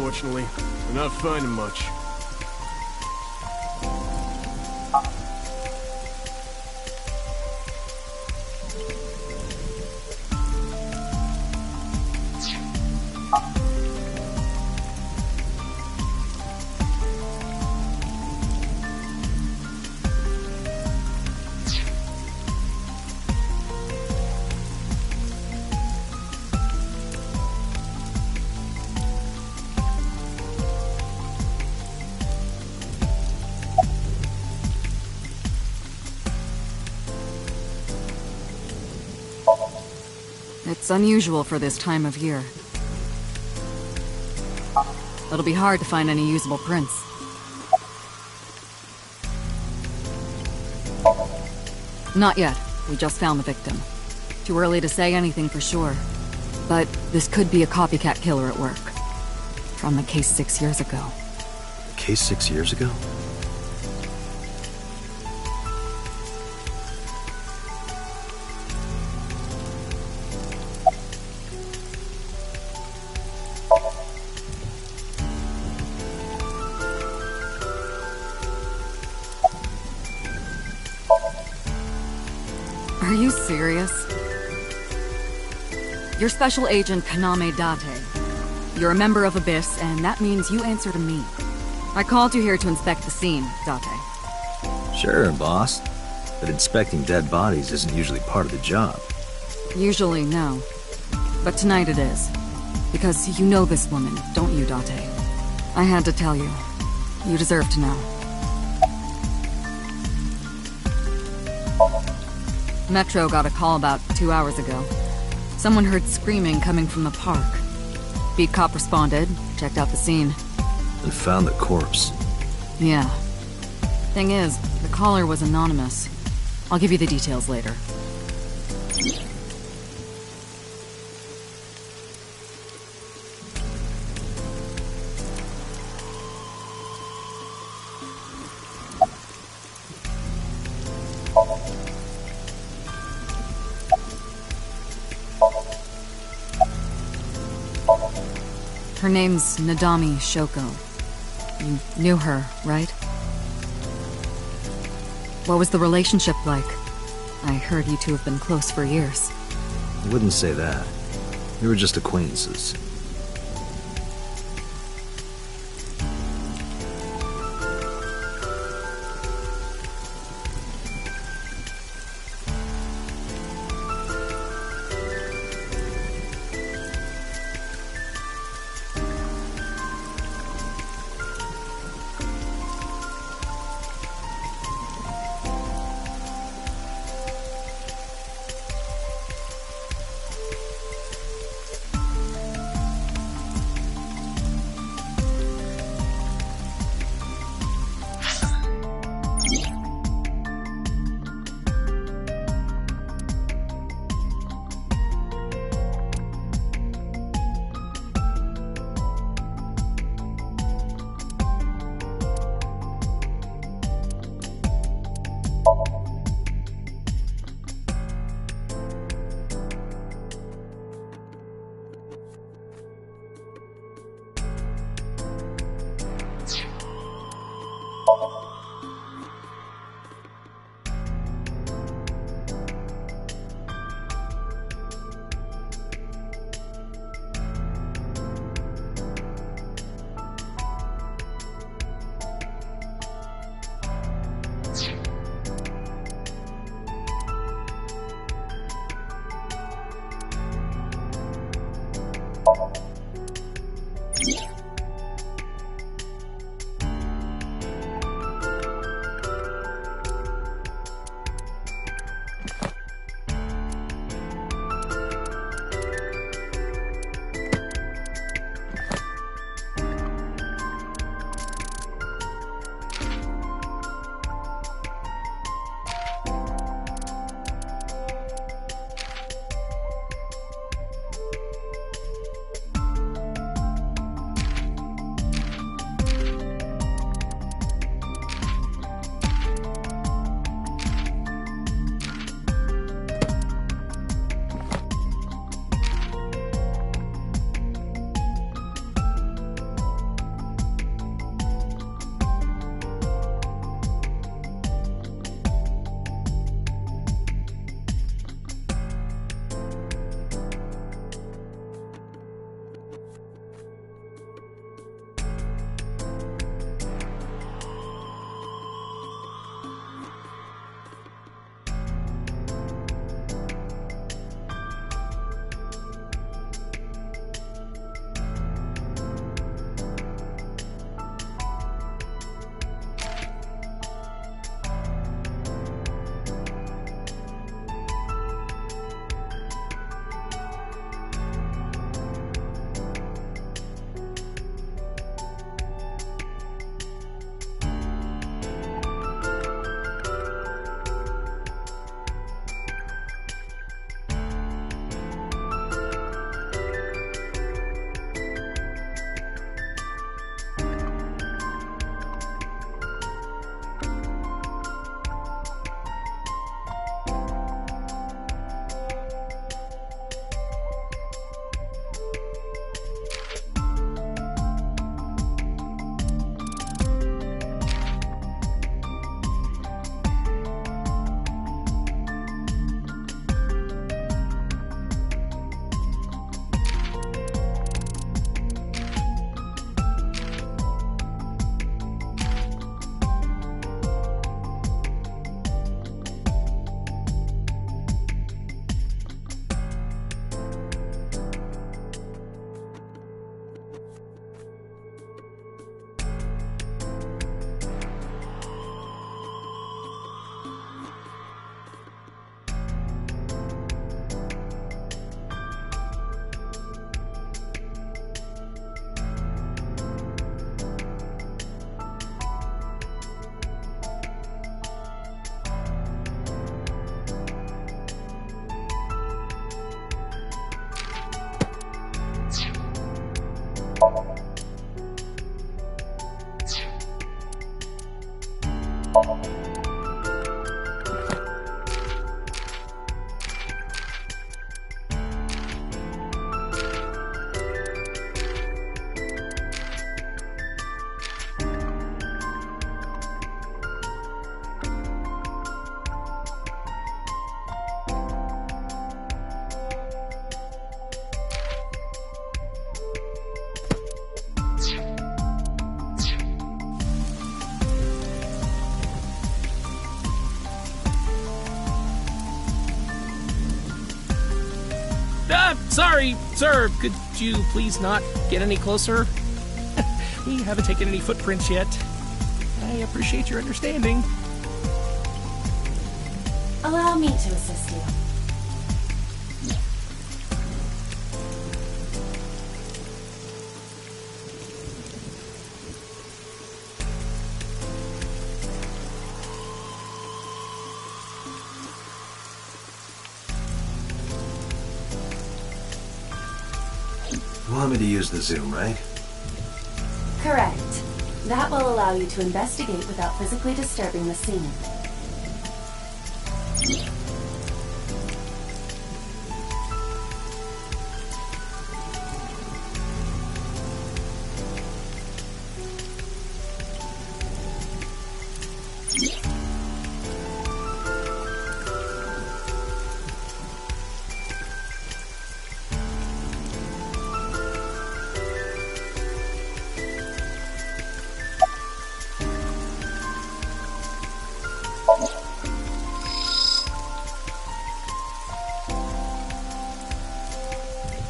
unfortunately. We're not finding much. It's unusual for this time of year. It'll be hard to find any usable prints. Not yet. We just found the victim. Too early to say anything for sure. But this could be a copycat killer at work. From the case 6 years ago. Case 6 years ago? Are you serious? You're Special Agent Kaname Date. You're a member of Abyss, and that means you answer to me. I called you here to inspect the scene, Date. Sure, boss. But inspecting dead bodies isn't usually part of the job. Usually, no. But tonight it is. Because you know this woman, don't you, Date? I had to tell you. You deserve to know. Metro got a call about 2 hours ago. Someone heard screaming coming from the park. Beat cop responded, checked out the scene. And found the corpse. Yeah. Thing is, the caller was anonymous. I'll give you the details later. Her name's Nadami Shoko. You knew her, right? What was the relationship like? I heard you two have been close for years. I wouldn't say that. We were just acquaintances. Sorry, sir. Could you please not get any closer? We haven't taken any footprints yet. I appreciate your understanding. Allow me to assist you. You want me to use the zoom, right? Correct. That will allow you to investigate without physically disturbing the scene.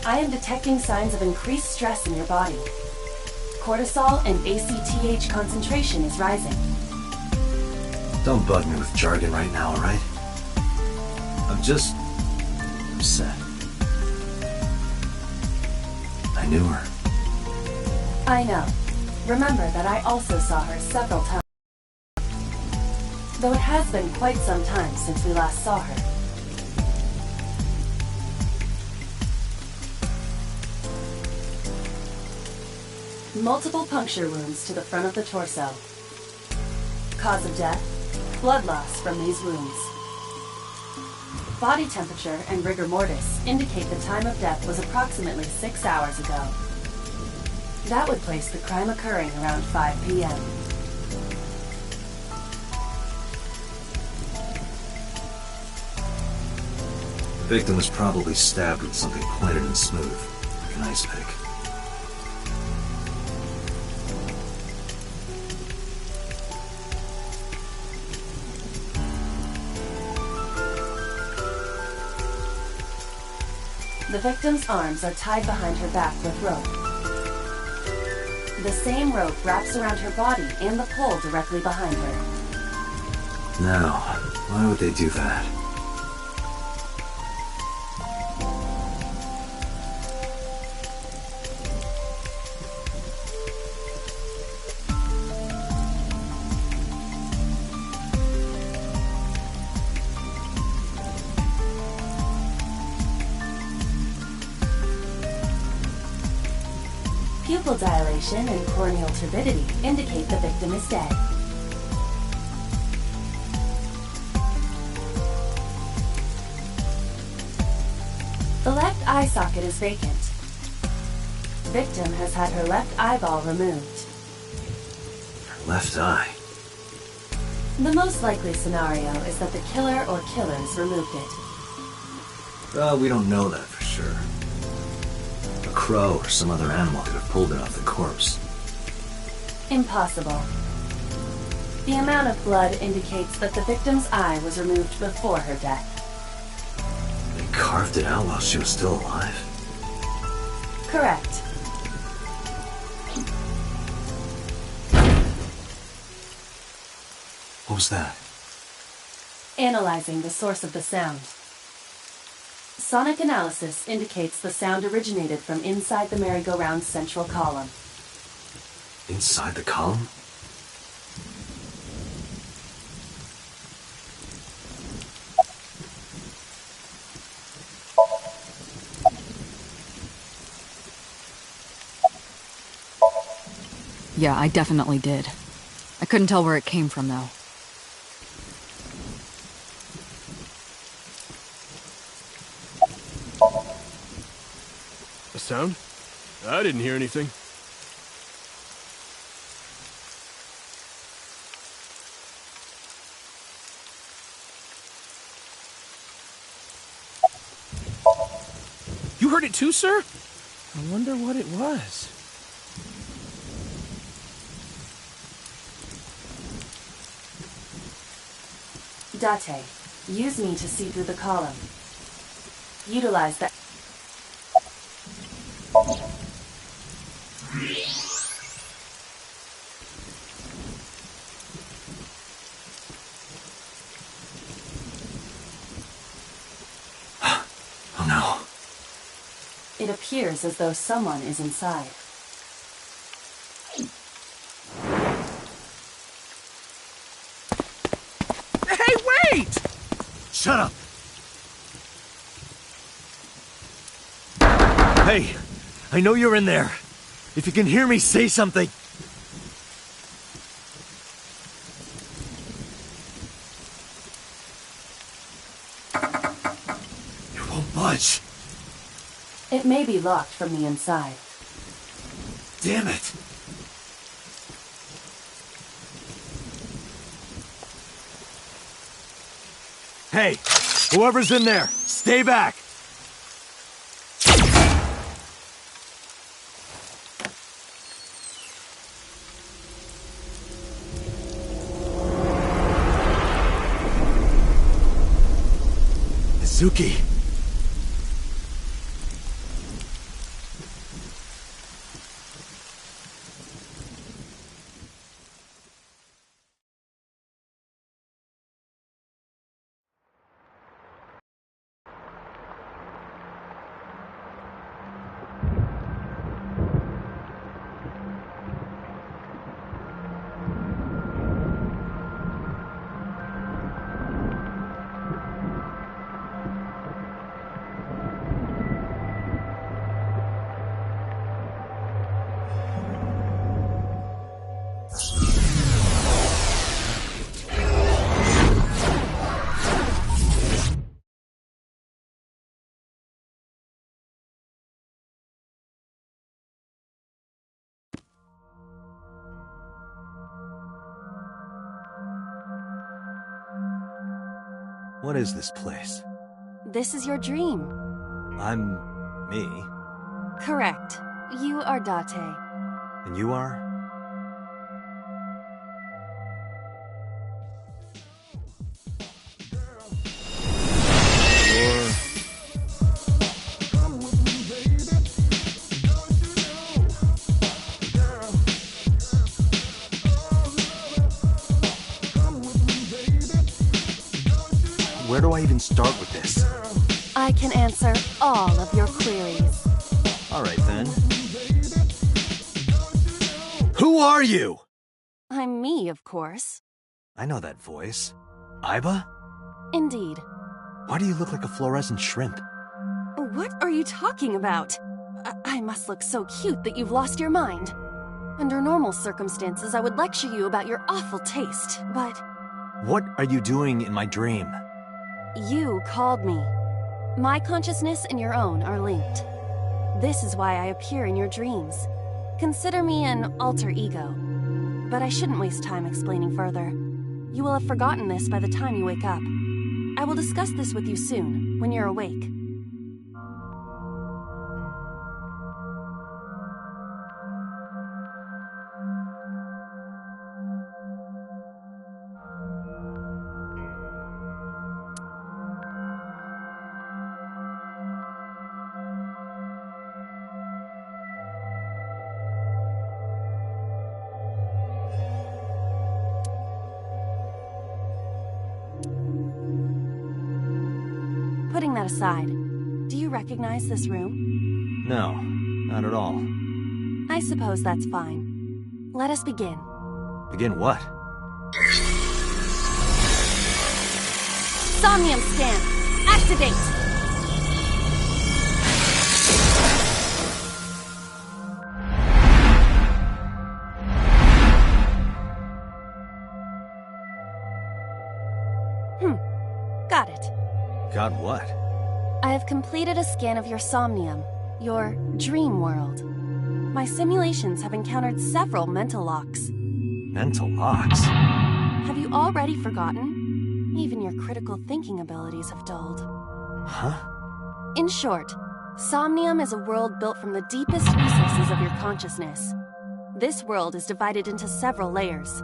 I am detecting signs of increased stress in your body. Cortisol and ACTH concentration is rising. Don't bug me with jargon right now, alright? I'm just upset. I knew her. I know. Remember that I also saw her several times. Though it has been quite some time since we last saw her. Multiple puncture wounds to the front of the torso. Cause of death, blood loss from these wounds. Body temperature and rigor mortis indicate the time of death was approximately 6 hours ago. That would place the crime occurring around 5 p.m. The victim was probably stabbed with something pointed and smooth, like an ice pick. The victim's arms are tied behind her back with rope. The same rope wraps around her body and the pole directly behind her. Now, why would they do that? Pupil dilation and corneal turbidity indicate the victim is dead. The left eye socket is vacant. Victim has had her left eyeball removed. Her left eye. The most likely scenario is that the killer or killers removed it. Well, we don't know that for sure. A crow or some other animal could have pulled it off the corpse. Impossible. The amount of blood indicates that the victim's eye was removed before her death. They carved it out while she was still alive? Correct. What was that? Analyzing the source of the sound. Sonic analysis indicates the sound originated from inside the merry-go-round's central column. Inside the column? Yeah, I definitely did. I couldn't tell where it came from, though. sound? I didn't hear anything. You heard it too, sir? I wonder what it was. Date, use me to see through the column. Utilize that. Oh no. It appears as though someone is inside. Hey, wait! Shut up! Hey, I know you're in there. If you can hear me, say something. You won't budge. It may be locked from the inside. Damn it. Hey, whoever's in there, stay back. Suki. What is this place? This is your dream. I'm me. Correct. You are Date. And you are? Where do I even start with this? I can answer all of your queries. All right, then. Who are you? I'm me, of course. I know that voice. Iba? Indeed. Why do you look like a fluorescent shrimp? What are you talking about? I must look so cute that you've lost your mind. Under normal circumstances, I would lecture you about your awful taste, but... What are you doing in my dream? You called me. My consciousness and your own are linked. This is why I appear in your dreams. Consider me an alter ego. But I shouldn't waste time explaining further. You will have forgotten this by the time you wake up. I will discuss this with you soon, when you're awake. Putting that aside, do you recognize this room? No, not at all. I suppose that's fine. Let us begin. Begin what? Somnium scan! Activate! Got it. Got what? I have completed a scan of your Somnium. Your dream world. My simulations have encountered several mental locks. Mental locks? Have you already forgotten? Even your critical thinking abilities have dulled. Huh? In short, Somnium is a world built from the deepest recesses of your consciousness. This world is divided into several layers.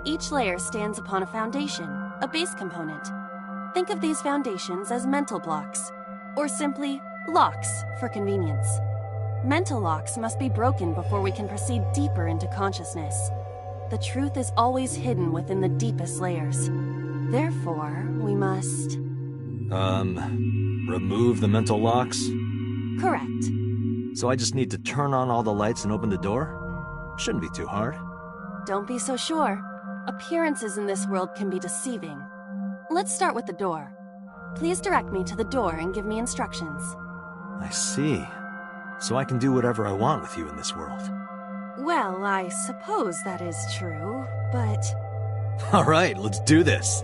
Each layer stands upon a foundation, a base component. Think of these foundations as mental blocks, or simply locks for convenience. Mental locks must be broken before we can proceed deeper into consciousness. The truth is always hidden within the deepest layers. Therefore, we must... remove the mental locks? Correct. So I just need to turn on all the lights and open the door? Shouldn't be too hard. Don't be so sure. Appearances in this world can be deceiving. Let's start with the door. Please direct me to the door and give me instructions. I see. So I can do whatever I want with you in this world. Well, I suppose that is true, but... Alright, let's do this.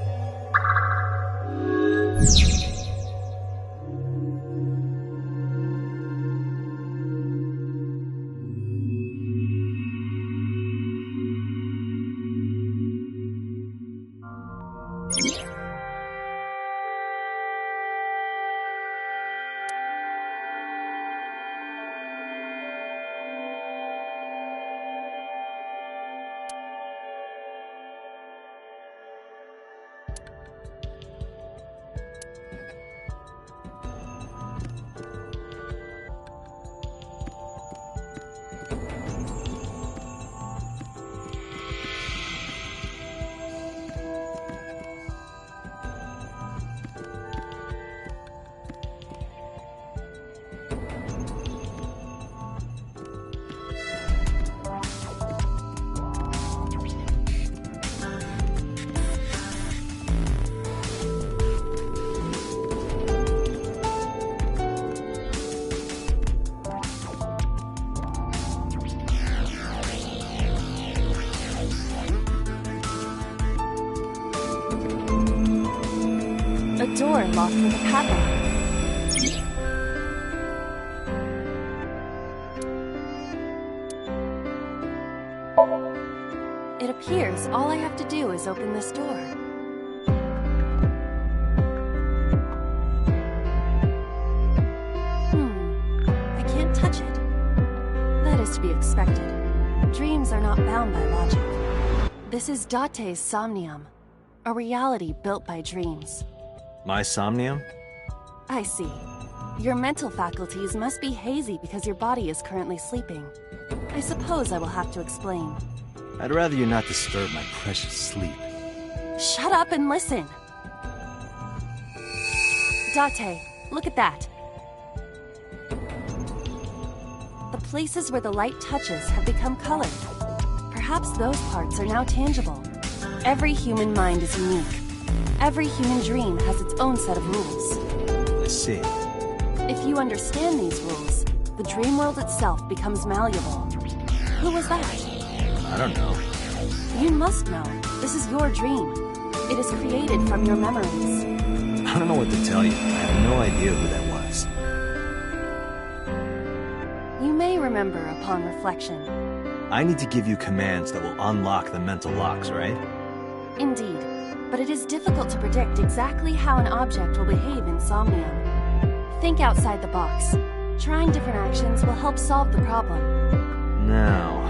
A door locked with a padlock. It appears all I have to do is open this door. I can't touch it. That is to be expected. Dreams are not bound by logic. This is Date's Somnium, a reality built by dreams. My Somnium? I see. Your mental faculties must be hazy because your body is currently sleeping. I suppose I will have to explain. I'd rather you not disturb my precious sleep. Shut up and listen! Date, look at that. The places where the light touches have become colored. Perhaps those parts are now tangible. Every human mind is unique. Every human dream has its own set of rules. I see. If you understand these rules, the dream world itself becomes malleable. Who was that? I don't know. You must know. This is your dream. It is created from your memories. I don't know what to tell you. I have no idea who that was. You may remember upon reflection. I need to give you commands that will unlock the mental locks, right? Indeed. But it is difficult to predict exactly how an object will behave in Somnium. Think outside the box. Trying different actions will help solve the problem. Now,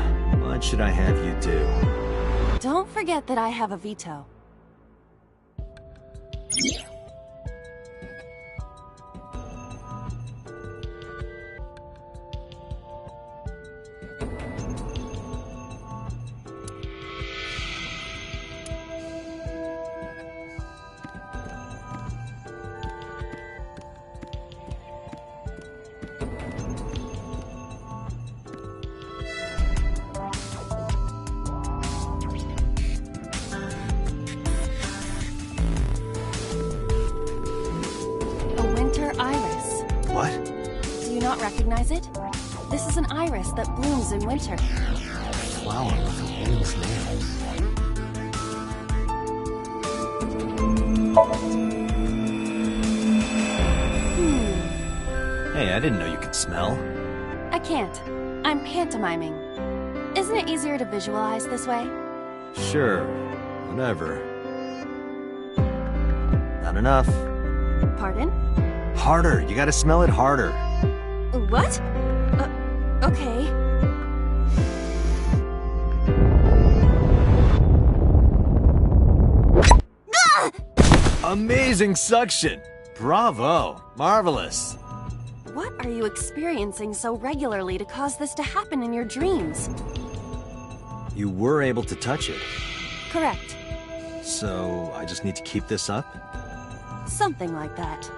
what should I have you do? Don't forget that I have a veto. What? Do you not recognize it? This is an iris that blooms in winter. A flower with a woman's name. Hey, I didn't know you could smell. can't. I'm pantomiming. Isn't it easier to visualize this way? Sure, whatever. Not enough. Pardon? Harder, you gotta smell it harder. What? Okay. Amazing suction! Bravo! Marvelous! What are you experiencing so regularly to cause this to happen in your dreams? You were able to touch it, Correct. so I just need to keep this up? Something like that.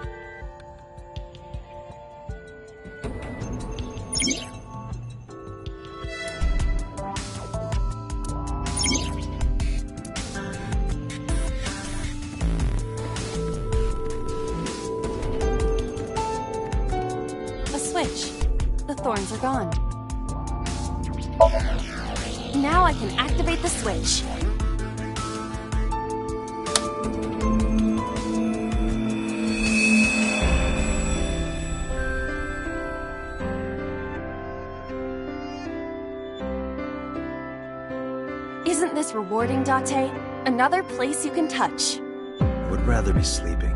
A switch. The thorns are gone. Now I can activate the switch. Isn't this rewarding, Date? Another place you can touch. I would rather be sleeping.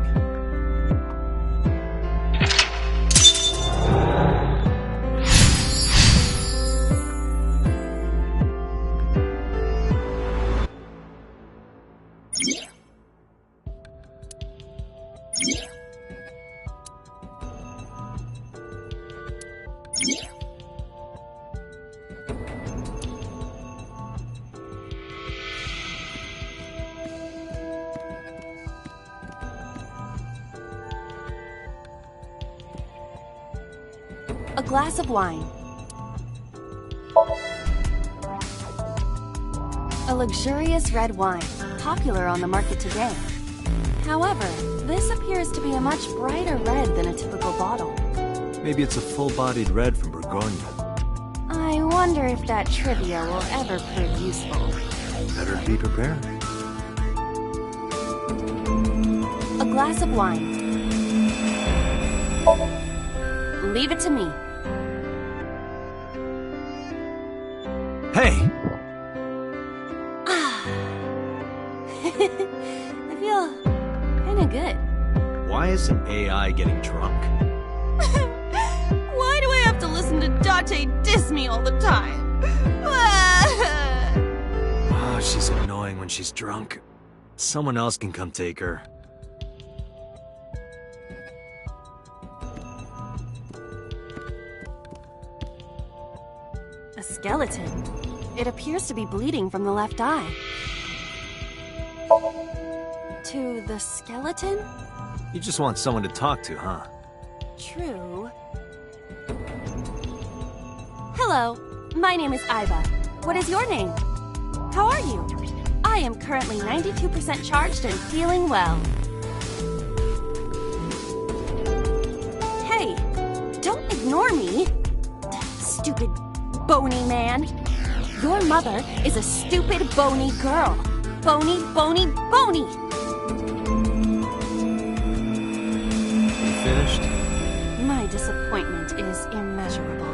A glass of wine. A luxurious red wine, popular on the market today. However, this appears to be a much brighter red than a typical bottle. Maybe it's a full-bodied red from Bourgogne. I wonder if that trivia will ever prove useful. Better be prepared. A glass of wine. Leave it to me. Hey! I feel kinda good. Why is an AI getting drunk? Why do I have to listen to Date diss me all the time? Oh, she's annoying when she's drunk. Someone else can come take her. A skeleton. It appears to be bleeding from the left eye. To the skeleton? You just want someone to talk to, huh? True. Hello, my name is Iva. What is your name? How are you? I am currently 92% charged and feeling well. Hey, don't ignore me. Stupid bony man. Your mother is a stupid bony girl. Bony, bony, bony. You finished? My disappointment is immeasurable.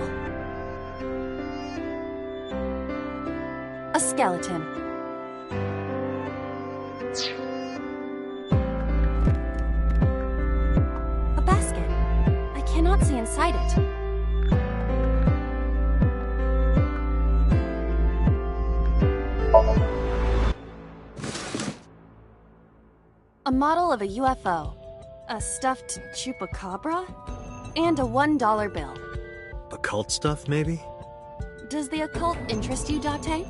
A skeleton. A basket. I cannot see inside it. A model of a UFO, a stuffed chupacabra, and a $1 bill. Occult stuff, maybe? Does the occult interest you, Date?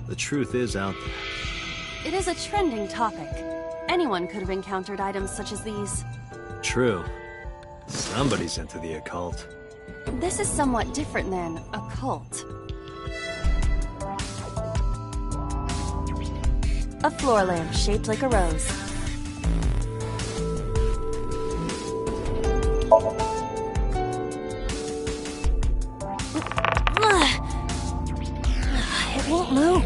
The truth is out there. It is a trending topic. Anyone could have encountered items such as these. True. Somebody's into the occult. This is somewhat different than a cult. A floor lamp shaped like a rose. It won't move.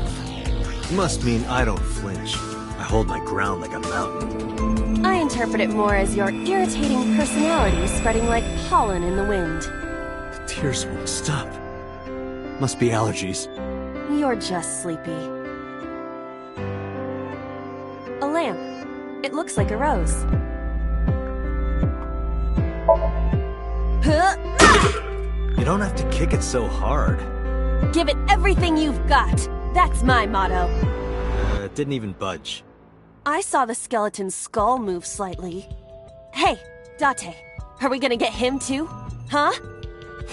Must mean I don't flinch. I hold my ground like a mountain. I interpret it more as your irritating personality spreading like pollen in the wind. Do tears won't stop. Must be allergies. You're just sleepy. A lamp. It looks like a rose. Huh? You don't have to kick it so hard. Give it everything you've got. That's my motto. It didn't even budge. I saw the skeleton's skull move slightly. Hey, Date, are we gonna get him too? Huh?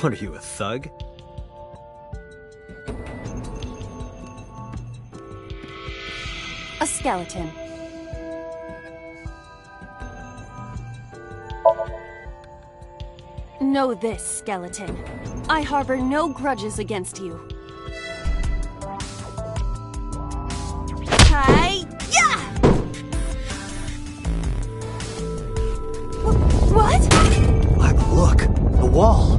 What are you, a thug? A skeleton. Know this, skeleton. I harbor no grudges against you. Hi-ya! What? Look, the wall.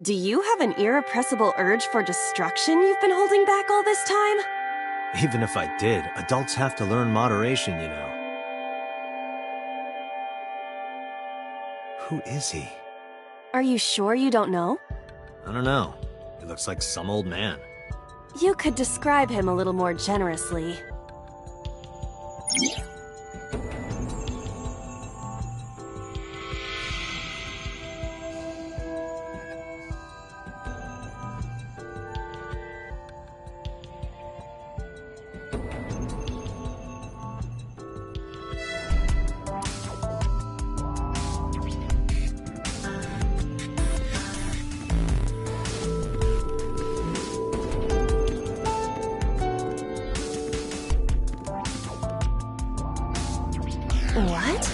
Do you have an irrepressible urge for destruction you've been holding back all this time? Even if I did, adults have to learn moderation, you know. Who is he? Are you sure you don't know? I don't know. He looks like some old man. You could describe him a little more generously. What?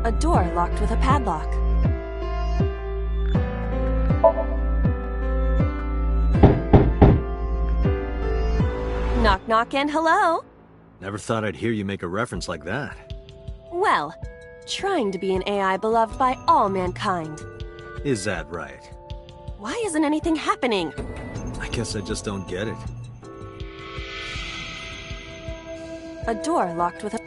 A door locked with a padlock. Knock knock and hello. Never thought I'd hear you make a reference like that. Well, trying to be an AI beloved by all mankind. Is that right? Why isn't anything happening? I guess I just don't get it. A door locked with a...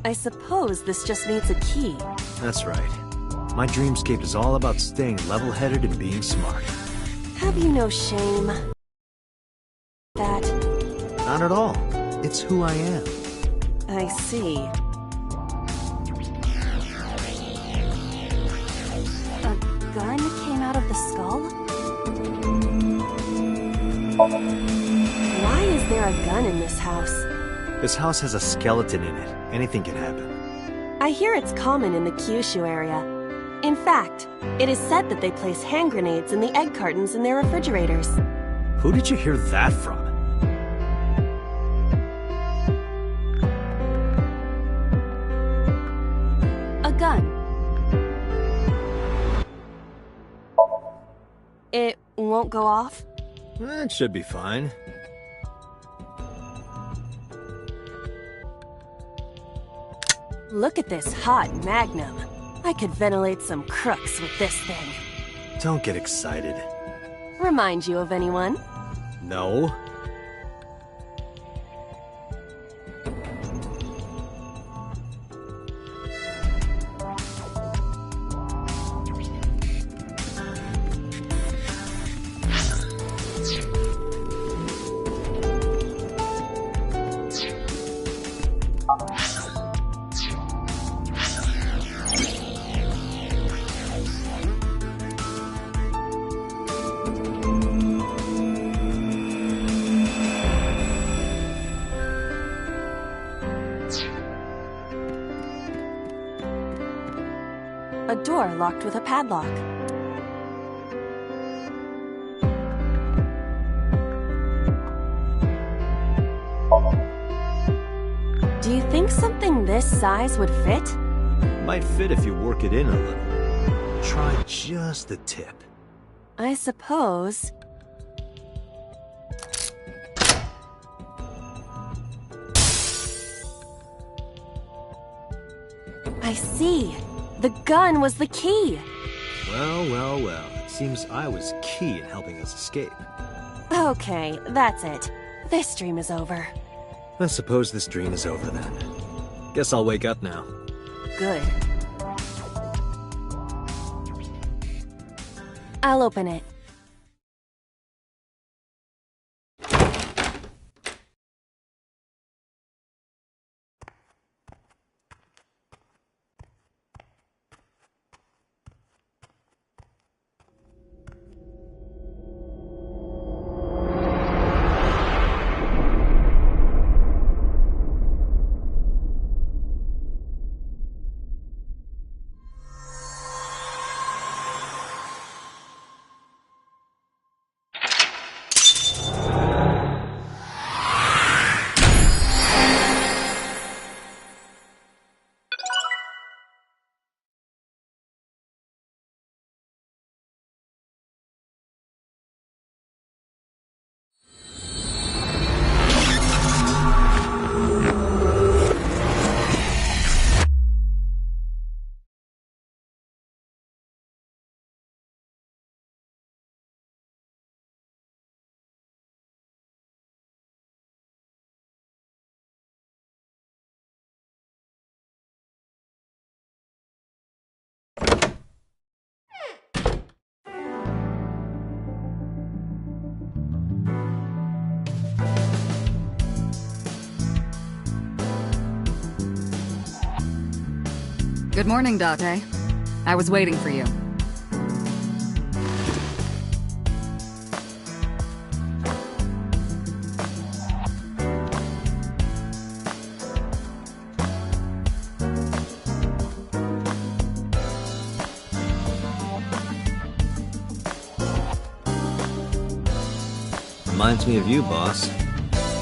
I suppose this just needs a key. That's right. My dreamscape is all about staying level-headed and being smart. Have you no shame? That... Not at all. It's who I am. I see. A gun came out of the skull? Why is there a gun in this house? This house has a skeleton in it. Anything can happen. I hear it's common in the Kyushu area. In fact, it is said that they place hand grenades in the egg cartons in their refrigerators. Who did you hear that from? A gun. It won't go off? It should be fine. Look at this hot magnum. I could ventilate some crooks with this thing. Don't get excited. Remind you of anyone? No. A door locked with a padlock. Do you think something this size would fit? Might fit if you work it in a little. Try just the tip. I suppose. I see. The gun was the key. Well. It seems I was key in helping us escape. Okay, that's it. This dream is over. I suppose this dream is over then. Guess I'll wake up now. Good. I'll open it. Good morning, Date. I was waiting for you. Reminds me of you, boss.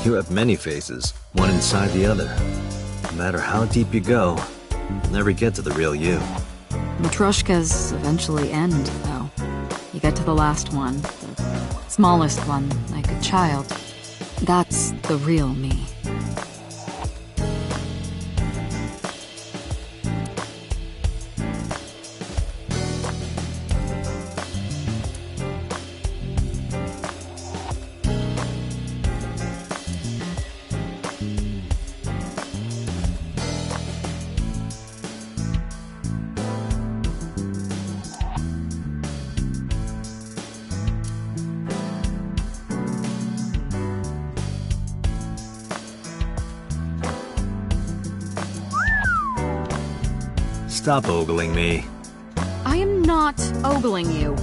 You have many faces, one inside the other. No matter how deep you go, you'll never get to the real you. Matryoshkas eventually end, though. You get to the last one, the smallest one, like a child. That's the real me. Stop ogling me. I am not ogling you.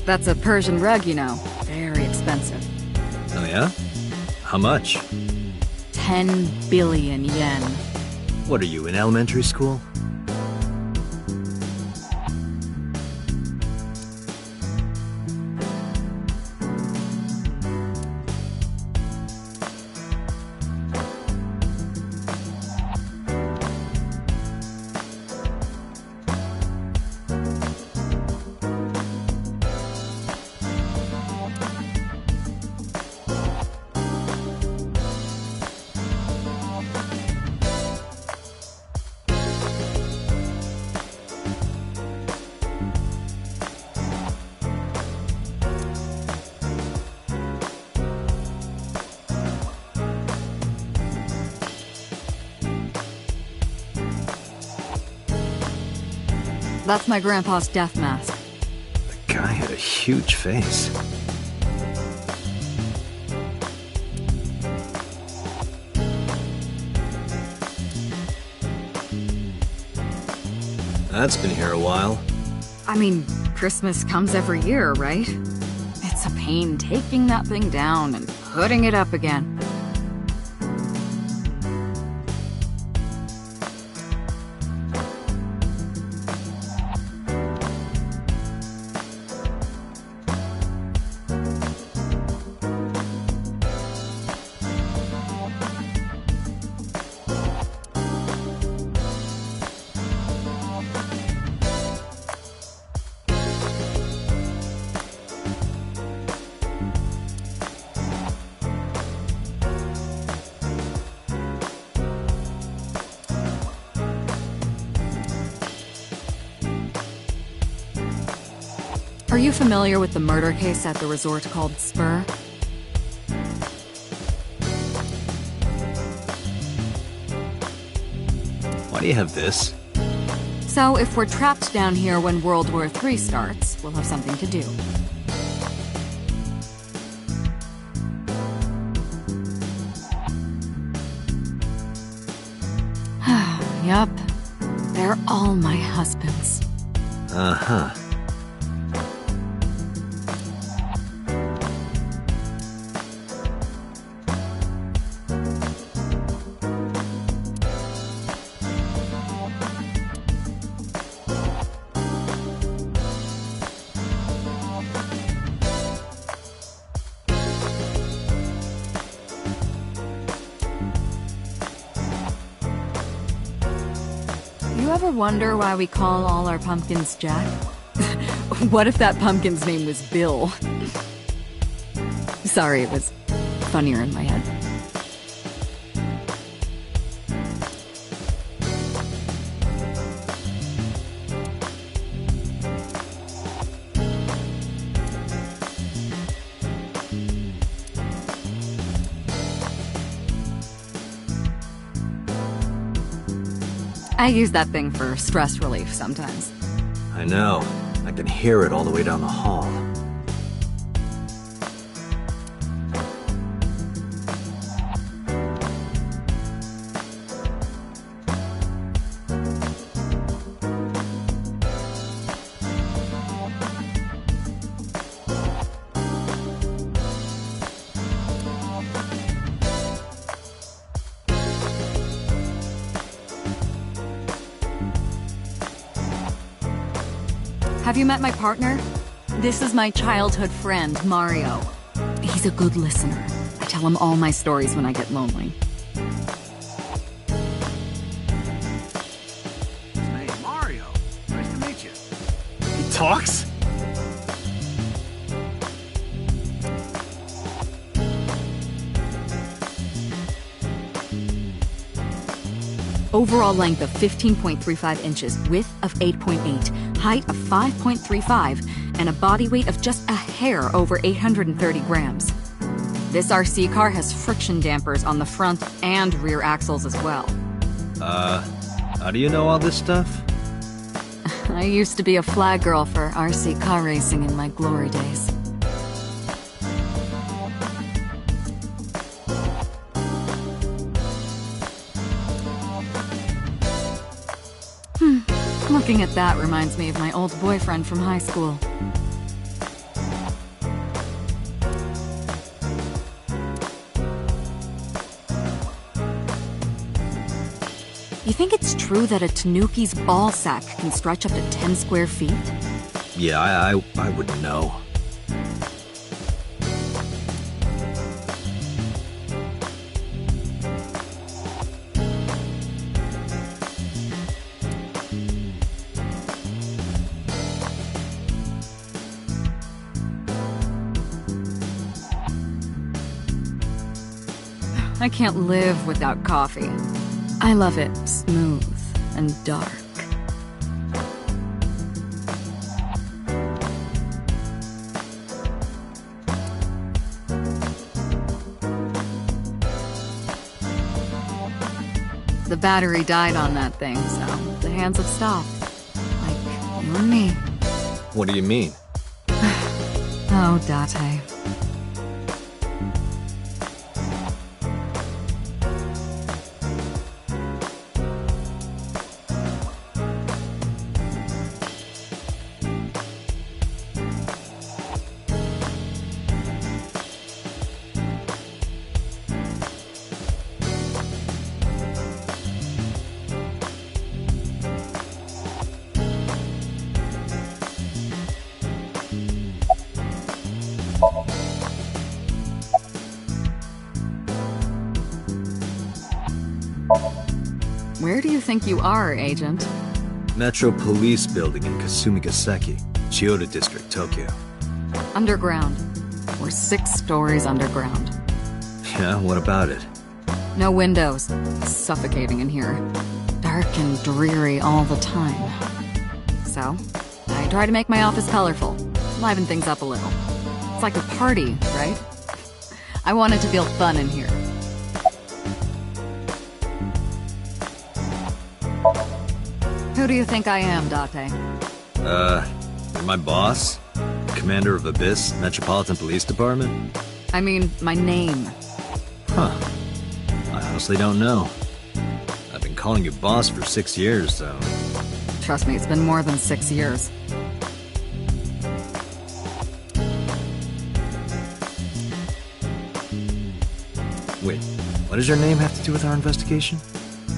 That's a Persian rug, you know. Very expensive. Oh yeah? How much? 10 billion yen. What are you, in elementary school? That's my grandpa's death mask. The guy had a huge face. That's been here a while. I mean, Christmas comes every year, right? It's a pain taking that thing down and putting it up again. Are you familiar with the murder case at the resort called Spur? Why do you have this? So if we're trapped down here when World War III starts, we'll have something to do. Yup. They're all my husbands. Uh-huh. You ever wonder why we call all our pumpkins Jack? What if that pumpkin's name was Bill? Sorry, it was funnier in my head. I use that thing for stress relief sometimes. I know. I can hear it all the way down the hall. Have you met my partner? This is my childhood friend, Mario. He's a good listener. I tell him all my stories when I get lonely. Hey, Mario. Nice to meet you. He talks? Overall length of 15.35 inches, width of 8.8, height of 5.35, and a body weight of just a hair over 830 grams. This RC car has friction dampers on the front and rear axles as well. How do you know all this stuff? I used to be a flag girl for RC car racing in my glory days. Looking at that reminds me of my old boyfriend from high school. You think it's true that a tanuki's ball sack can stretch up to 10 square feet? Yeah, I wouldn't know. I can't live without coffee. I love it smooth and dark. The battery died on that thing, so the hands have stopped. Like on me. What do you mean? Oh, Date. Where do you think you are, Agent? Metro Police Building in Kasumigaseki, Chiyoda District, Tokyo. Underground. We're 6 stories underground. Yeah, what about it? No windows. It's suffocating in here. Dark and dreary all the time. So, I try to make my office colorful, liven things up a little. It's like a party, right? I want it to feel fun in here. Who do you think I am, Date? You're my boss? Commander of Abyss Metropolitan Police Department? I mean, my name. Huh. I honestly don't know. I've been calling you boss for 6 years, so... Trust me, it's been more than 6 years. Wait, what does your name have to do with our investigation?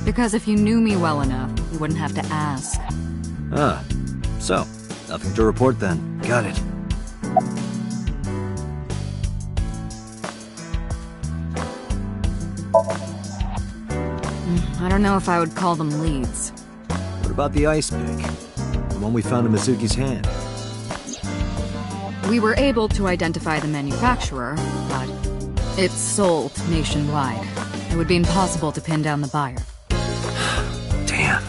Because if you knew me well enough, you wouldn't have to ask. Ah, so, nothing to report then. Got it. I don't know if I would call them leads. What about the ice pick? The one we found in Mizuki's hand? We were able to identify the manufacturer, but it's sold nationwide. It would be impossible to pin down the buyer. Damn.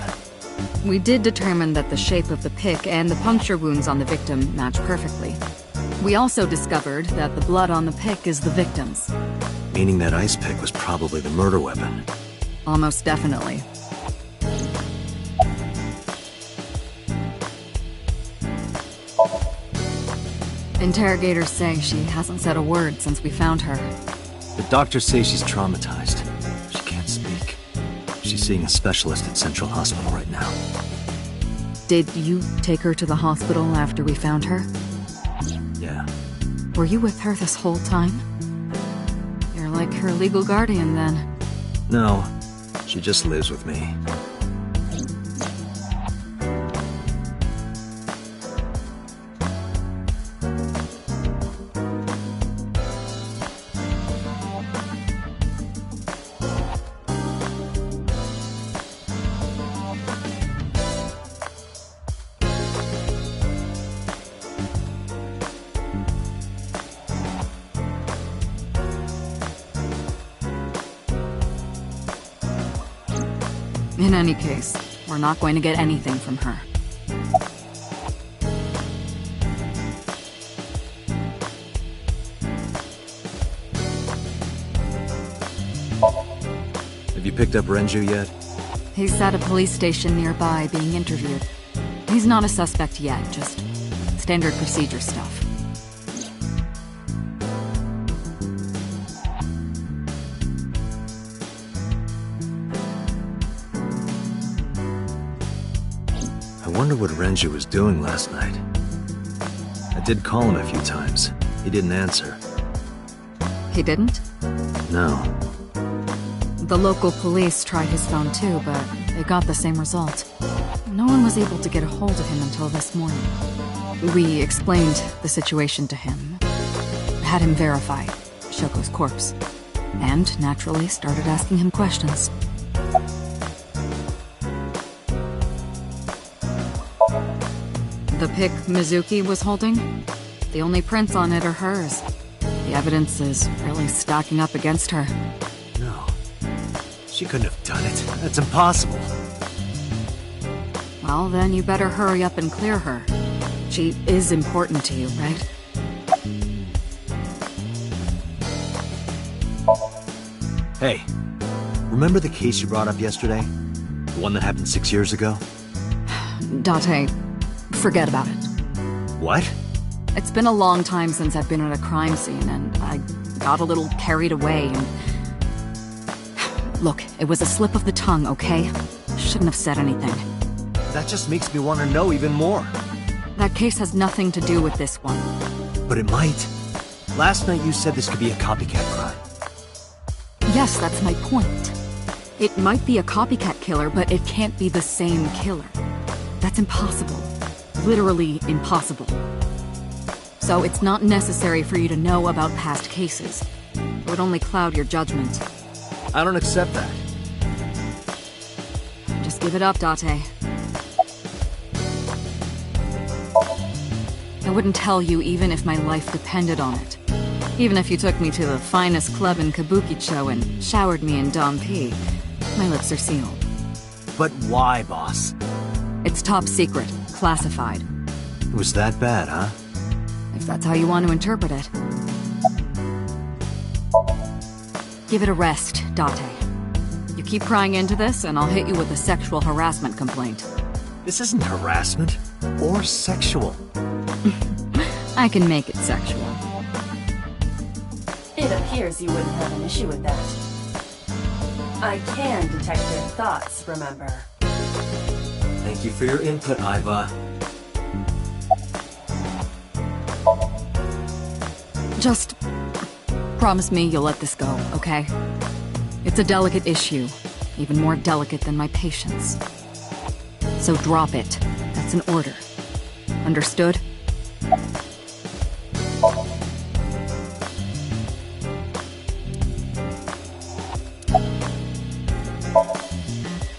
We did determine that the shape of the pick and the puncture wounds on the victim match perfectly. We also discovered that the blood on the pick is the victim's. Meaning that ice pick was probably the murder weapon. Almost definitely. Interrogators say she hasn't said a word since we found her. The doctors say she's traumatized. She can't speak. She's seeing a specialist at Central Hospital right now. Did you take her to the hospital after we found her? Yeah. Were you with her this whole time? You're like her legal guardian, then. No, she just lives with me. In any case, we're not going to get anything from her. Have you picked up Renju yet? He's at a police station nearby being interviewed. He's not a suspect yet, just standard procedure stuff. I wonder what Renju was doing last night. I did call him a few times. He didn't answer. He didn't? No. The local police tried his phone too, but they got the same result. No one was able to get a hold of him until this morning. We explained the situation to him, had him verify Shoko's corpse, and naturally started asking him questions. The pick Mizuki was holding? The only prints on it are hers. The evidence is really stacking up against her. No. She couldn't have done it. That's impossible. Well, then you better hurry up and clear her. She is important to you, right? Hey, remember the case you brought up yesterday? The one that happened 6 years ago? Date, Forget about it. What? It's been a long time since I've been at a crime scene, and I got a little carried away and... Look, it was a slip of the tongue, okay? Shouldn't have said anything. That just makes me want to know even more. That case has nothing to do with this one. But it might. Last night you said this could be a copycat crime. Yes, that's my point. It might be a copycat killer, but it can't be the same killer. That's impossible. Literally impossible. So it's not necessary for you to know about past cases. It would only cloud your judgment. I don't accept that. Just give it up, Date. I wouldn't tell you even if my life depended on it. Even if you took me to the finest club in Kabukicho and showered me in Dom P, my lips are sealed. But why, boss? It's top secret, classified. It was that bad, huh? If that's how you want to interpret it. Give it a rest, Date. You keep prying into this, and I'll hit you with a sexual harassment complaint. This isn't harassment or sexual. I can make it sexual. It appears you wouldn't have an issue with that. I can detect your thoughts, remember? Thank you for your input, Iva. Just promise me you'll let this go, okay? It's a delicate issue, even more delicate than my patience. So drop it. That's an order. Understood?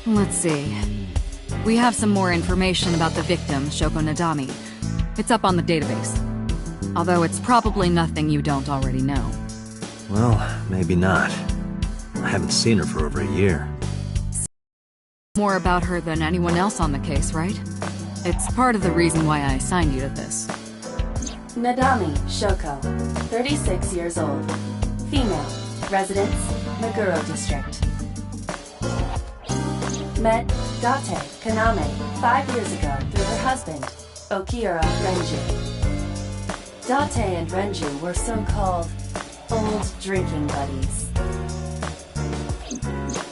Let's see. We have some more information about the victim, Shoko Nadami. It's up on the database. Although it's probably nothing you don't already know. Well, maybe not. I haven't seen her for over a year. More about her than anyone else on the case, right? It's part of the reason why I assigned you to this. Nadami Shoko, 36 years old. Female. Residence, Meguro District. Met Date Kaname 5 years ago through her husband, Okira Renju. Date and Renju were so-called old drinking buddies.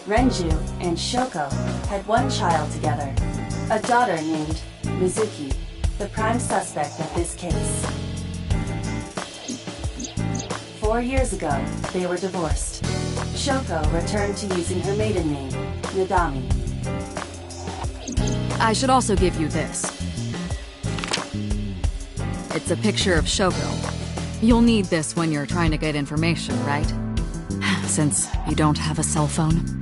Renju and Shoko had one child together, a daughter named Mizuki, the prime suspect of this case. 4 years ago, they were divorced. Shoko returned to using her maiden name, Nadami. I should also give you this. It's a picture of Shoko. You'll need this when you're trying to get information, right? Since you don't have a cell phone.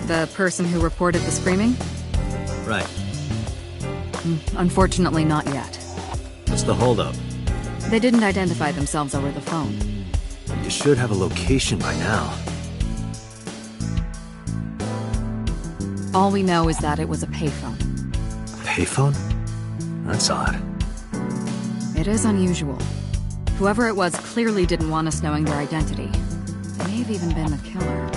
The person who reported the screaming? Right. Unfortunately, not yet. What's the holdup? They didn't identify themselves over the phone. You should have a location by now. All we know is that it was a payphone. Payphone? That's odd. It is unusual. Whoever it was clearly didn't want us knowing their identity. They may have even been the killer.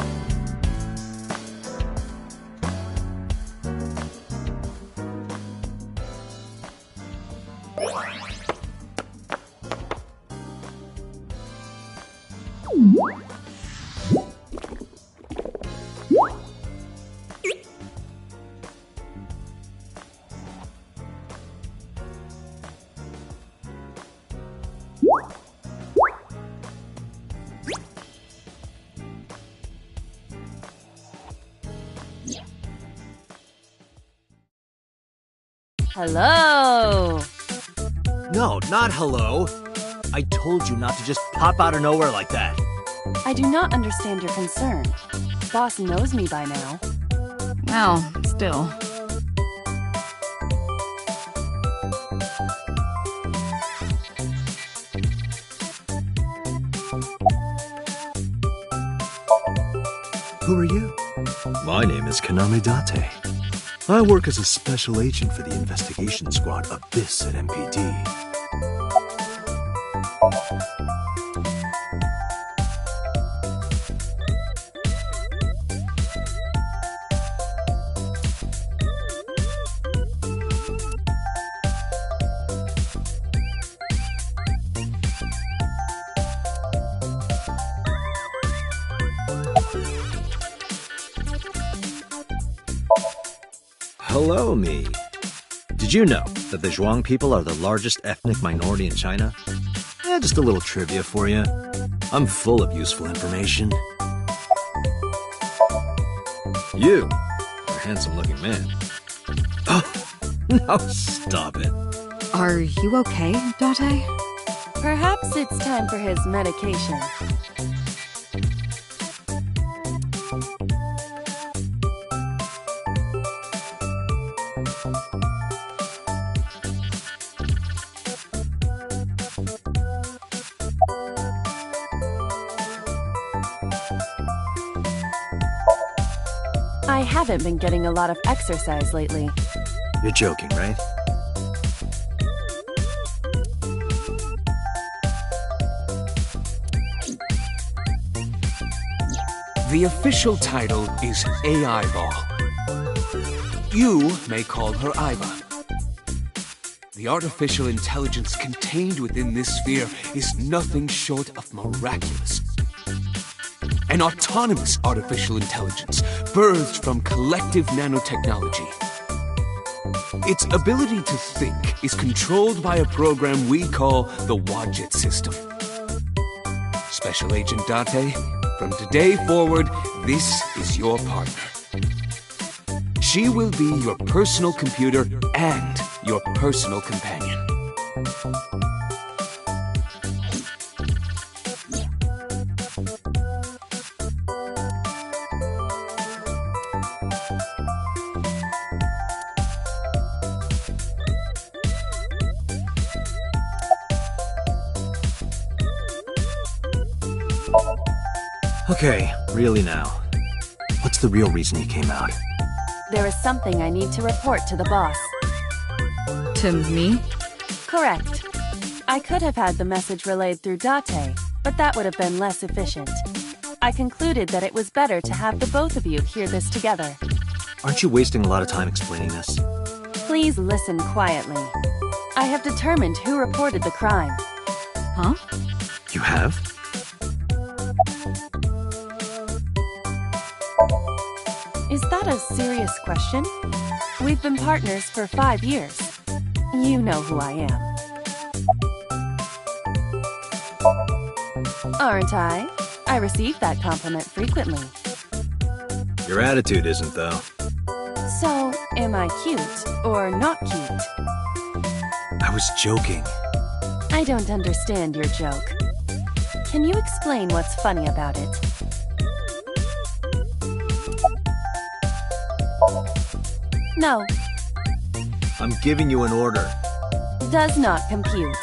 Hello! No, not hello. I told you not to just pop out of nowhere like that. I do not understand your concern. Boss knows me by now. Well, still. Who are you? My name is Kaname Date. I work as a special agent for the investigation squad Abyss at MPD. Hello, me. Did you know that the Zhuang people are the largest ethnic minority in China? Just a little trivia for you. I'm full of useful information. You are a handsome-looking man. Oh, no, stop it. Are you okay, Date? Perhaps it's time for his medication. I haven't been getting a lot of exercise lately. You're joking, right? The official title is AI Ball. You may call her Iva. The artificial intelligence contained within this sphere is nothing short of miraculous. An autonomous artificial intelligence birthed from collective nanotechnology. Its ability to think is controlled by a program we call the Wadjet system. Special Agent Date, from today forward, this is your partner. She will be your personal computer and your personal companion. Okay, really now. What's the real reason he came out? There is something I need to report to the boss. To me? Correct. I could have had the message relayed through Date, but that would have been less efficient. I concluded that it was better to have the both of you hear this together. Aren't you wasting a lot of time explaining this? Please listen quietly. I have determined who reported the crime. Huh? You have? Is that a serious question? We've been partners for 5 years. You know who I am. Aren't I? I receive that compliment frequently. Your attitude isn't, though. So, am I cute or not cute? I was joking. I don't understand your joke. Can you explain what's funny about it? No, I'm giving you an order. does not compute.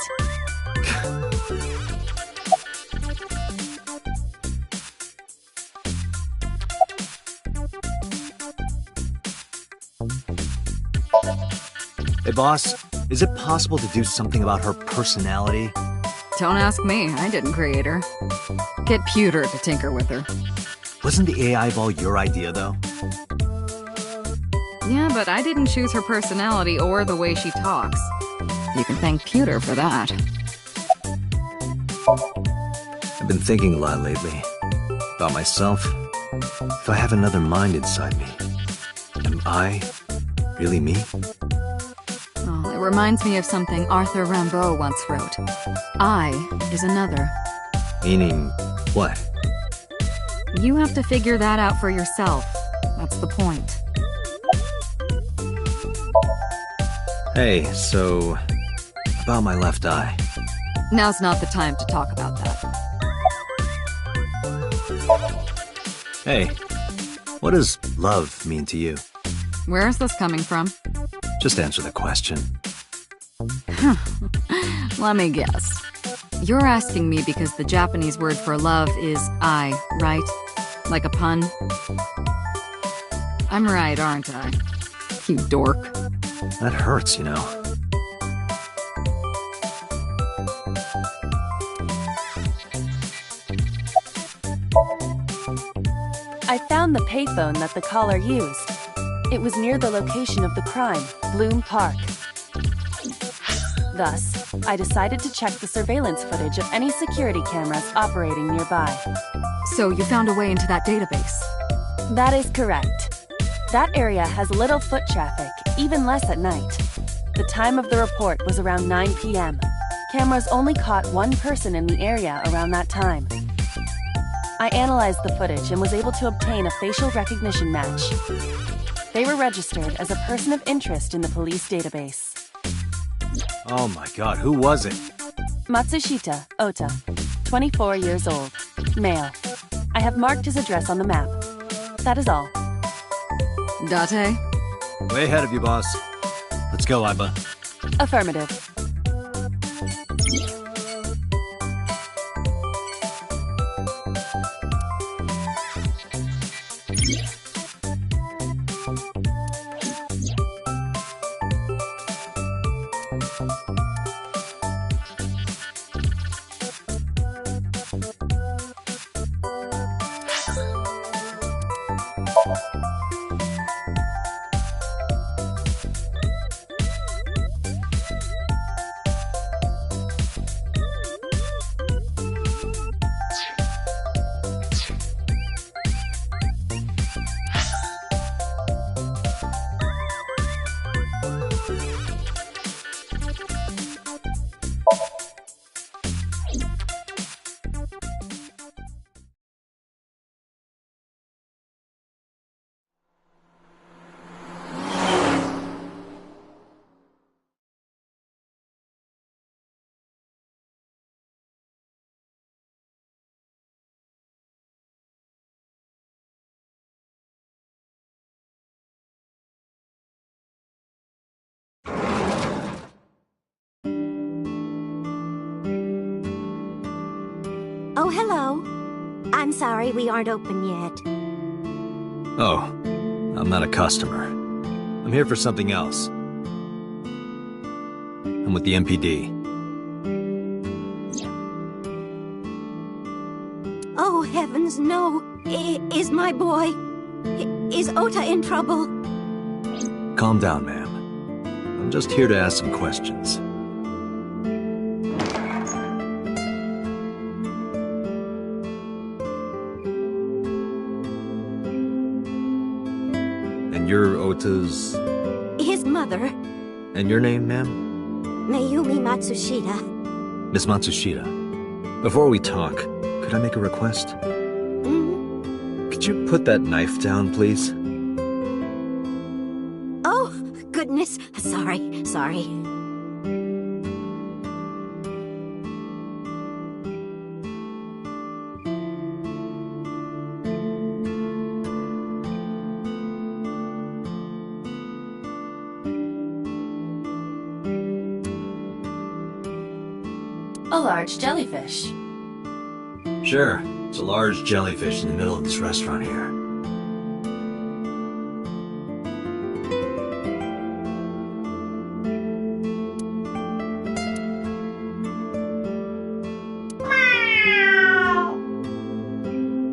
Hey, boss, is it possible to do something about her personality? Don't ask me, I didn't create her. Get Pewter to tinker with her. Wasn't the AI ball your idea, though? Yeah, but I didn't choose her personality or the way she talks. You can thank Pewter for that. I've been thinking a lot lately. About myself. If I have another mind inside me, am I really me? Oh, it reminds me of something Arthur Rimbaud once wrote. I is another. Meaning what? You have to figure that out for yourself. That's the point. Hey, so... about my left eye. Now's not the time to talk about that. Hey, what does love mean to you? Where is this coming from? Just answer the question. Let me guess. You're asking me because the Japanese word for love is ai, right? Like a pun? I'm right, aren't I? You dork. That hurts, you know. I found the payphone that the caller used. It was near the location of the crime, Bloom Park. Thus, I decided to check the surveillance footage of any security cameras operating nearby. So you found a way into that database? That is correct. That area has little foot traffic, even less at night. The time of the report was around 9 p.m. Cameras only caught one person in the area around that time. I analyzed the footage and was able to obtain a facial recognition match. They were registered as a person of interest in the police database. Oh my god, who was it? Matsushita Ota, 24 years old, male. I have marked his address on the map. That is all. Date? Way ahead of you, boss. Let's go, Iba. Affirmative. Oh, hello. I'm sorry we aren't open yet. Oh, I'm not a customer. I'm here for something else. I'm with the MPD. Oh, heavens, no. Is my boy... Is Ota in trouble? Calm down, ma'am. I'm just here to ask some questions. And you're Ota's... His mother, And your name, ma'am? Mayumi Matsushita. Miss Matsushita. Before we talk, could I make a request? Could you put that knife down, please? Oh, goodness. Sorry. A large jellyfish. Sure, it's a large jellyfish in the middle of this restaurant here.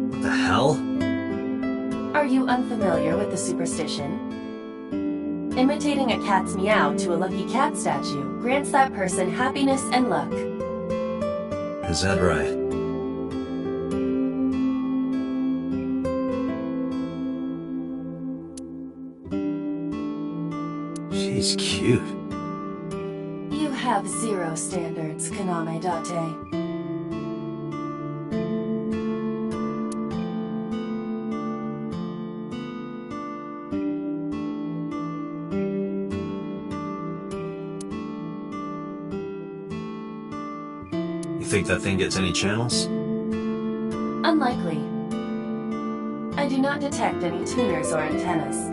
What the hell? Are you unfamiliar with the superstition? Imitating a cat's meow to a lucky cat statue grants that person happiness and luck. Is that right? She's cute. You have zero standards, Kaname Date. You think that thing gets any channels? Unlikely. I do not detect any tuners or antennas.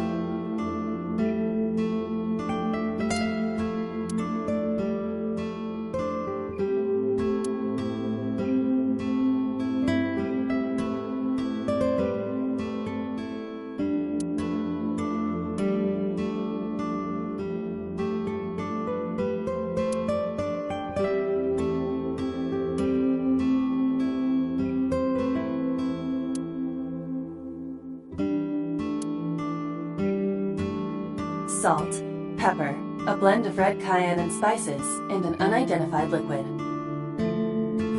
Salt, pepper, a blend of red cayenne and spices, and an unidentified liquid.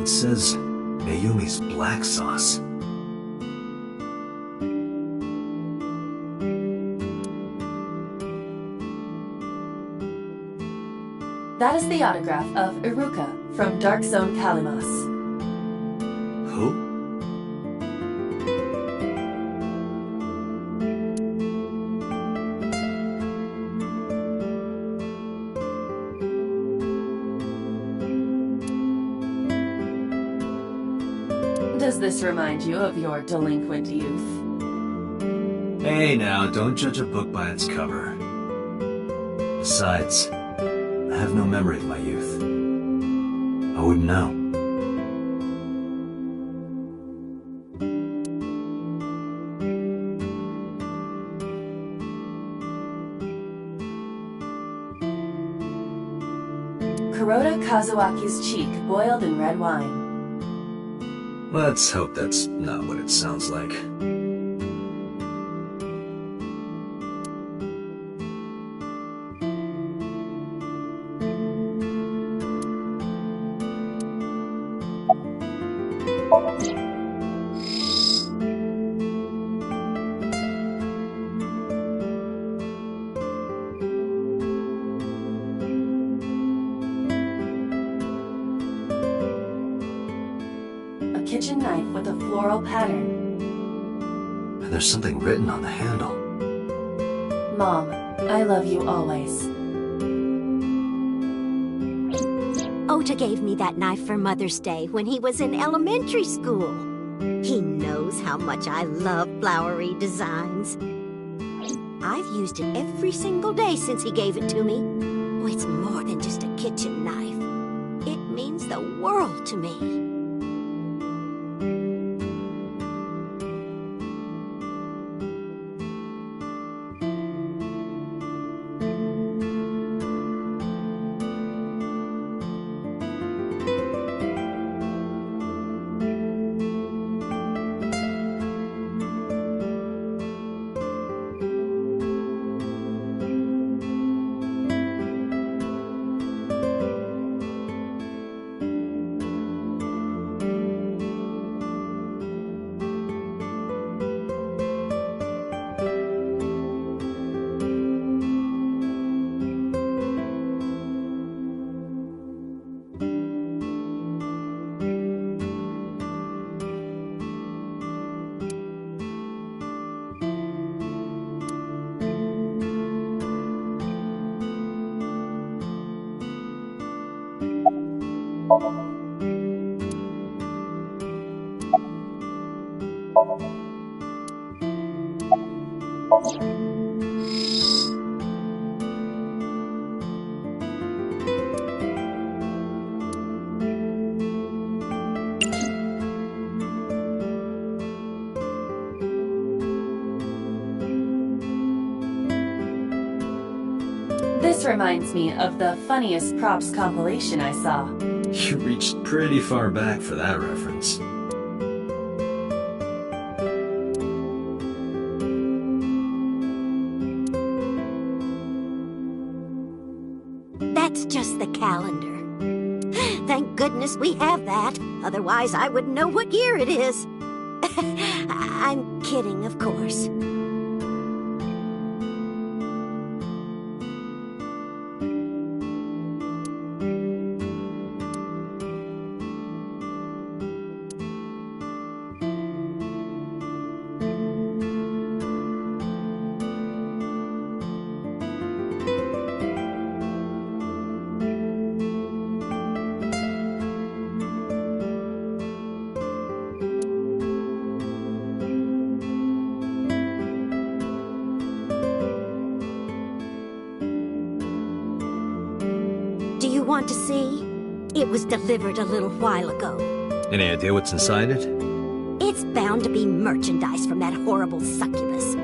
It says Mayumi's black sauce. That is the autograph of Iruka from Dark Zone Kalimas. Who? Does this remind you of your delinquent youth? Hey now, don't judge a book by its cover. Besides, I have no memory of my youth. I wouldn't know. Kuroda Kazuaki's cheek boiled in red wine. Let's hope that's not what it sounds like. Kitchen knife with a floral pattern. And there's something written on the handle. Mom, I love you always. Ota gave me that knife for Mother's Day when he was in elementary school. He knows how much I love flowery designs. I've used it every single day since he gave it to me. Oh, it's more than just a kitchen knife. It means the world to me. This reminds me of the funniest props compilation I saw. You reached pretty far back for that reference. That's just the calendar. Thank goodness we have that. Otherwise, I wouldn't know what year it is. I'm kidding, of course. Do you want to see? It was delivered a little while ago. Any idea what's inside it? It's bound to be merchandise from that horrible succubus.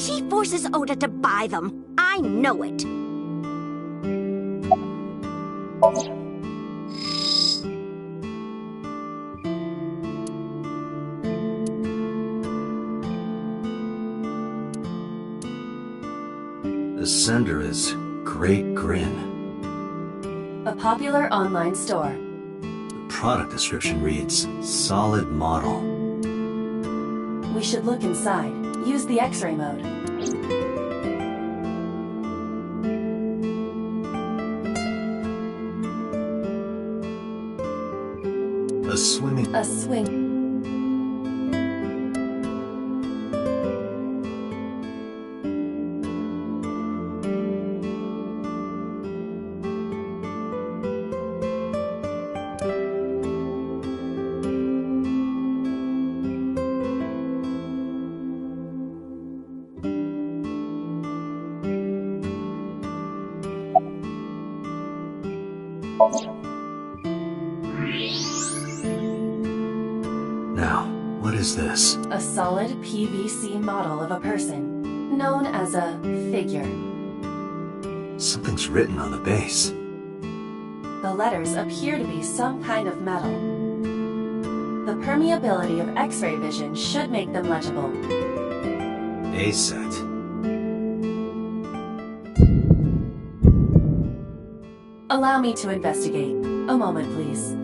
She forces Oda to buy them. I know it. The sender is Great Grin. A popular online store. The product description reads, solid model. We should look inside. Use the X-ray mode. A swimming... A swing. Now, what is this? A solid PVC model of a person, known as a figure. Something's written on the base. The letters appear to be some kind of metal. The permeability of X-ray vision should make them legible. A set. Allow me to investigate. A moment, please.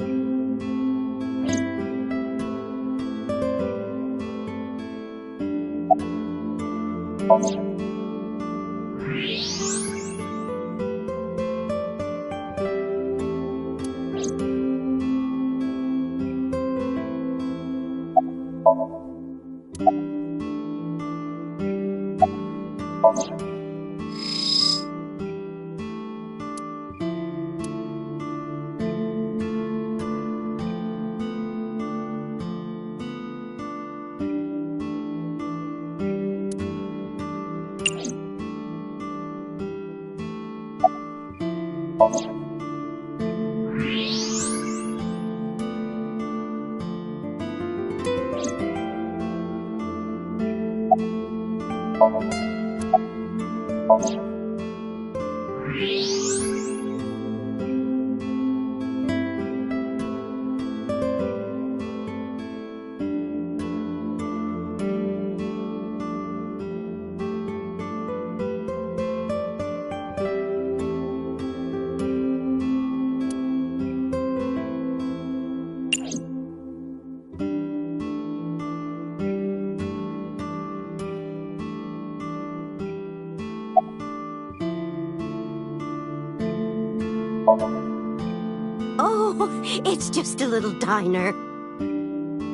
Oh, it's just a little diner.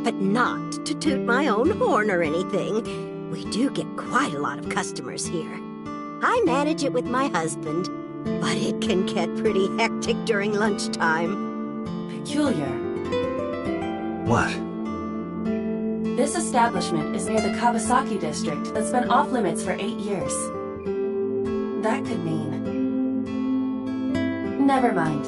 But not to toot my own horn or anything. We do get quite a lot of customers here. I manage it with my husband, but it can get pretty hectic during lunchtime. Peculiar. What? This establishment is near the Kawasaki district that's been off limits for 8 years. That could mean... Never mind.